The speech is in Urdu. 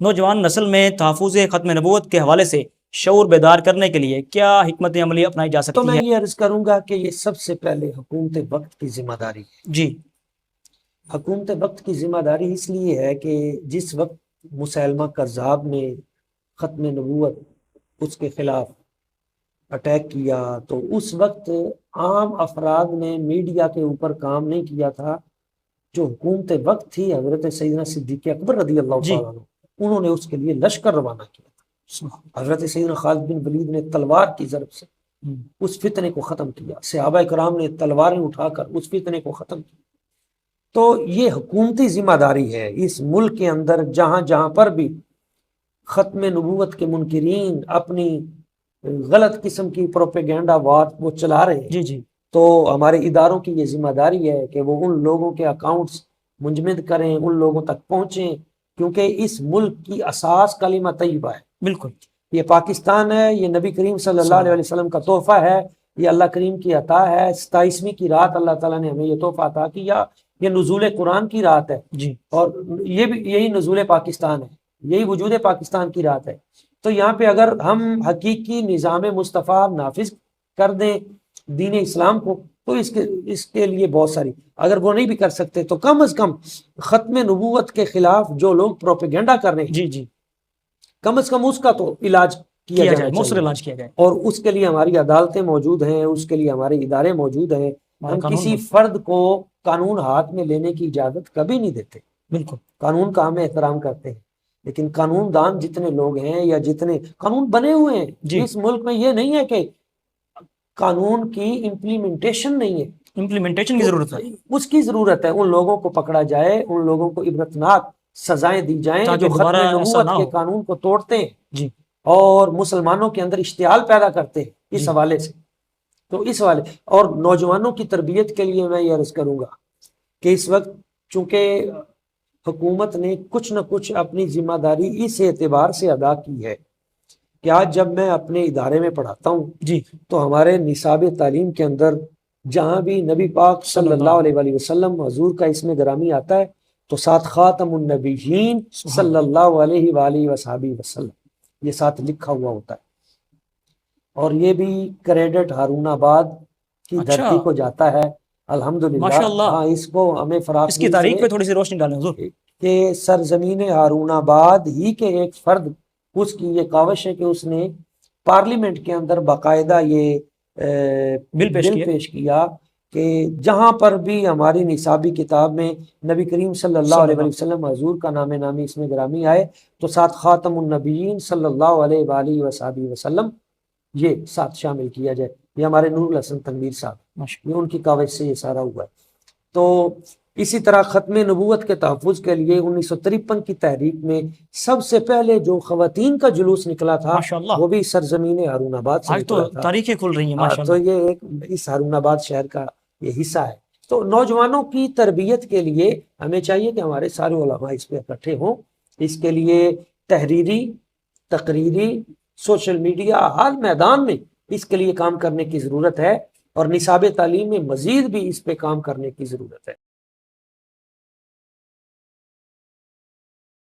نوجوان نسل میں تحفظ ختم نبوت کے حوالے سے شعور بیدار کرنے کے لیے کیا حکمت عملی اپنائی جا تو سکتی میں ہے؟ یہ عرض کروں گا کہ یہ سب سے پہلے حکومت وقت کی ذمہ داری ہے۔ جی حکومت وقت کی ذمہ داری اس لیے ہے کہ جس وقت مسلمہ کذاب نے ختم نبوت اس کے خلاف اٹیک کیا تو اس وقت عام افراد نے میڈیا کے اوپر کام نہیں کیا تھا۔ جو حکومت وقت تھی حضرت سیدنا صدیق اکبر رضی اللہ جی تعالیٰ عنہ، انہوں نے اس کے لیے لشکر روانہ کیا تھا۔ حضرت سیدنا خالد بن ولید نے تلوار کی ضرب سے اس فتنے کو ختم کیا، صحابہ کرام نے تلواریں اٹھا کر اس فتنے کو ختم کیا۔ تو یہ حکومتی ذمہ داری ہے اس ملک کے اندر، جہاں جہاں پر بھی ختم نبوت کے منکرین اپنی غلط قسم کی پروپیگنڈا وار وہ چلا رہے ہیں، جی جی تو ہمارے اداروں کی یہ ذمہ داری ہے کہ وہ ان لوگوں کے اکاؤنٹس منجمد کریں، ان لوگوں تک پہنچیں، کیونکہ اس ملک کی اساس کلمہ طیبہ ہے۔ بالکل یہ پاکستان ہے، یہ نبی کریم صلی اللہ علیہ وسلم کا تحفہ ہے، یہ اللہ کریم کی عطا ہے۔ 27ویں کی رات اللہ تعالیٰ نے ہمیں یہ تحفہ عطا کیا، یہ نزول قرآن کی رات ہے، جی اور یہ بھی یہی نزول پاکستان ہے، یہی وجود پاکستان کی رات ہے۔ تو یہاں پہ اگر ہم حقیقی نظام مصطفیٰ نافذ کر دیں دین اسلام کو، تو اس کے لیے بہت ساری، اگر وہ نہیں بھی کر سکتے تو کم از کم ختم نبوت کے خلاف جو لوگ پروپیگنڈا کر رہے ہیں، جی جی کم از کم اس کا تو علاج کیا جائے، جانا مؤثر چاہیے، علاج کیا جائے۔ اور اس کے لیے ہماری عدالتیں موجود ہیں، اس کے لیے ہمارے ادارے موجود ہیں۔ ہم قانون کسی فرد کو قانون ہاتھ میں لینے کی اجازت کبھی نہیں دیتے، بالکل قانون کا ہم احترام کرتے ہیں، لیکن قانون دان جتنے لوگ ہیں یا جتنے قانون بنے ہوئے ہیں جی اس ملک میں، یہ نہیں ہے کہ قانون کی امپلیمنٹیشن نہیں ہے، امپلیمنٹیشن کی ضرورت ہے، اس کی ضرورت ہے۔ ان لوگوں کو پکڑا جائے، ان لوگوں کو عبرتناک سزائیں دی جائیں تاکہ جو دوبارہ ختم ایسا نبوت نہ کے ہو۔ قانون کو توڑتے ہیں جی اور مسلمانوں کے اندر اشتعال پیدا کرتے ہیں اس جی حوالے سے۔ تو اس حوالے اور نوجوانوں کی تربیت کے لیے میں یہ عرض کروں گا کہ اس وقت چونکہ حکومت نے کچھ نہ کچھ اپنی ذمہ داری اس اعتبار سے ادا کی ہے کہ آج جب میں اپنے ادارے میں پڑھاتا ہوں جی تو ہمارے نصاب تعلیم کے اندر جہاں بھی نبی پاک صلی اللہ علیہ وآلہ وسلم حضور کا اسم گرامی آتا ہے تو ساتھ خاتم النبیین صلی اللہ علیہ وآلہ وصحبہ وسلم یہ ساتھ لکھا ہوا ہوتا ہے، اور یہ بھی کریڈٹ ہارون آباد کی دھرتی کو جاتا ہے الحمدللہ۔ ماشاء اللہ، ہاں، اس کو ہمیں فراخ اس کی تاریخ پہ تھوڑی سی روشنی ڈالیں حضور۔ کہ سرزمین ہارون آباد ہی کے ایک فرد، اس کی یہ کاوش ہے کہ اس نے پارلیمنٹ کے اندر باقاعدہ یہ بل پیش کیا کہ جہاں پر بھی ہماری نصابی کتاب میں نبی کریم صلی اللہ علیہ وسلم حضور کا نام نامی اس میں گرامی آئے تو ساتھ خاتم النبیین صلی اللہ علیہ وآلہ وصحبہ وسلم یہ ساتھ شامل کیا جائے۔ یہ ہمارے نور الحسن تنویر صاحب، یہ ان کی کاوش سے یہ سارا ہوا ہے۔ تو اسی طرح ختم نبوت کے تحفظ کے لیے 1953 کی تحریک میں سب سے پہلے جو خواتین کا جلوس نکلا تھا وہ بھی سرزمین ہارون آباد سے نکلا تھا۔ تاریخیں کھل رہی ہیں ماشاءاللہ۔ تو یہ ایک اس ہارون آباد شہر کا یہ حصہ ہے۔ تو نوجوانوں کی تربیت کے لیے ہمیں چاہیے کہ ہمارے سارے علماء اس پہ اکٹھے ہوں، اس کے لیے تحریری، تقریری، سوشل میڈیا، ہر میدان میں اس کے لیے کام کرنے کی ضرورت ہے، اور نصاب تعلیم میں مزید بھی اس پہ کام کرنے کی ضرورت ہے۔